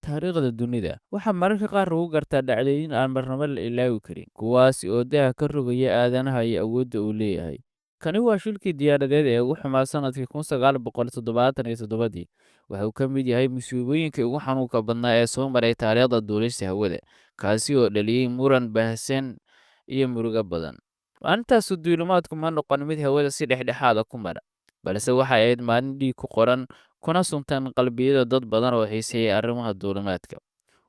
taariikhda dunida waxaa mararka qaar lagu gartaa dhacdooyin aan marnaba la ilaawi karin, kuwaasi oo daaha ka rogaya aadanaha iyo awoodda uu leeyahay. Kani waa shilkii diyaaradeed ee ugu xumaa sanadkii 1977. Waxa uu ka mid yahay musiibooyinkii ugu xanuunka badnaa ee soo maray taariikhda duulista hawada, kaasi oo dhaliyay muran baahsan iyo murugo badan. Maalintaasu duulimaadku ma noqon mid hawada si dhexdhexaad ah ku mara, balse waxay ahayd maalin dhiig ku qoran kuna suntan qalbiyada dad badan oo xiiseeya arrimaha duulimaadka.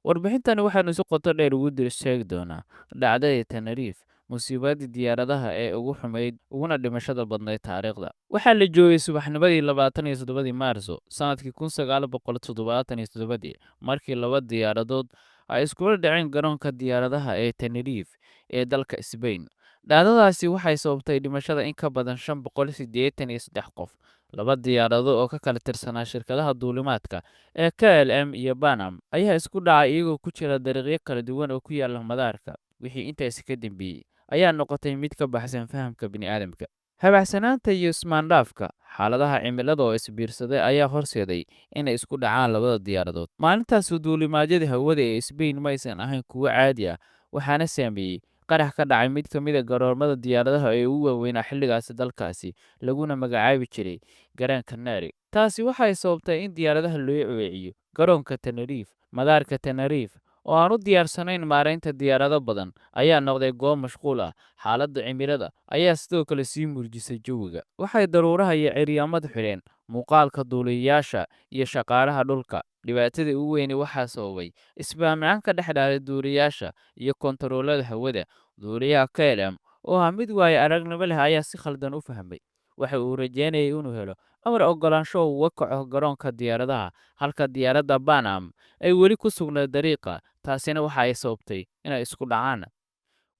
Warbixintani waxaanu si qoto dheer ugu dul sheegi doonaa dhacdadii Tenerife, musiibadii diyaaradaha ee ugu xumayd uguna dhimashada badnayd taariikhda. Waxaa la joogay subaxnimadii 27 Maarso sanadkii 1977 markii laba diyaaradood ay iskula dhaceen garoonka diyaaradaha ee Tenerife ee dalka Spain. Dhacdadaasi waxay sababtay dhimashada in ka badan 583 qof. Laba diyaaradood oo ka kala tirsanaa shirkadaha duulimaadka ee KLM iyo Panam ayaa isku dhacay iyagoo ku jira dariiqyo kala duwan oo ku yaala madaarka. Wixii intaasi ka dambeeyey ayaa noqotay mid ka baxsan fahamka bini'aadamka. Habacsanaanta iyo ismaandhaafka xaaladaha cimilada oo isbiirsaday ayaa horseeday inay isku dhacaan labada diyaaradood. Maalintaas duulimaadyada hawada ee Spain ma aysan ahayn kuwo caadi ah, waxaana saameeyey qarax ka dhacay mid ka mid ah garoomada diyaaradaha ee ugu waaweynaa xilligaasi dalkaasi, laguna magacaabi jiray Gran Canaria. Taasi waxay sababtay in diyaaradaha loo weeciyo garoonka Tenerife. Madaarka Tenerife, oo aan u diyaarsanayn maaraynta diyaarado badan, ayaa noqday goob mashquul ah. Xaaladda cimilada ayaa sidoo kale sii murjisay jawiga. Waxay daruuraha iyo ciryaamadu xidheen muuqaalka duuliyayaasha iyo shaqaalaha dhulka. Dhibaatada ugu weyni waxaa sababay isfahamlaan ka dhex dhacay duuliyayaasha iyo kontaroolada hawada. Duuliyaha KLM, oo ah mid waayo aragnimo leh, ayaa si khaldan u fahmay. Waxa uu rajeynayay inuu helo amar oggolaansho uu uga kaco garoonka diyaaradaha, halka diyaaradda Panam ay weli ku sugnayd dariiqa. Taasina waxa ay sababtay inay isku dhacaan.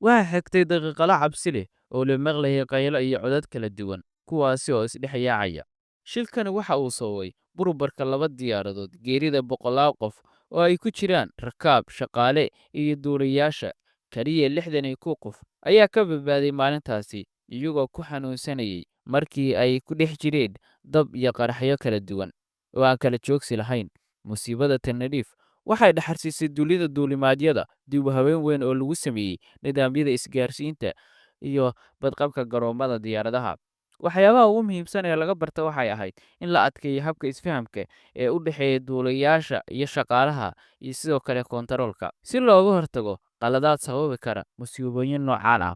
Waxaa xigtay daqiiqado cabsi leh oo la maqlayay qaylo iyo codad kala duwan, kuwaasi oo isdhex yaacaya. Shilkani waxa uu sababay burburka laba diyaaradood, geerida boqolaal qof oo ay ku jiraan rakaab, shaqaale iyo duuliyayaasha. Kaliya 61 qof ayaa ka badbaaday maalintaasi, iyagoo ku xanuunsanayay markii ay ku dhex jireen dab iyo qaraxyo kala duwan oo aan kala joogsi lahayn. Musiibada Tenerife waxay dhaxalsiisay dunida duulimaadyada dib u habeyn weyn oo lagu sameeyey nidaamyada isgaarsiinta iyo badqabka garoomada diyaaradaha. Waxyaabaha ugu muhiimsan ee laga barta waxay ahayd in la adkeeyo habka isfahamka ee u dhexeeya duuliyayaasha iyo shaqaalaha iyo sidoo kale kontaroolka, si looga hortago qaladaad sababi kara musiibooyin noocaan ah.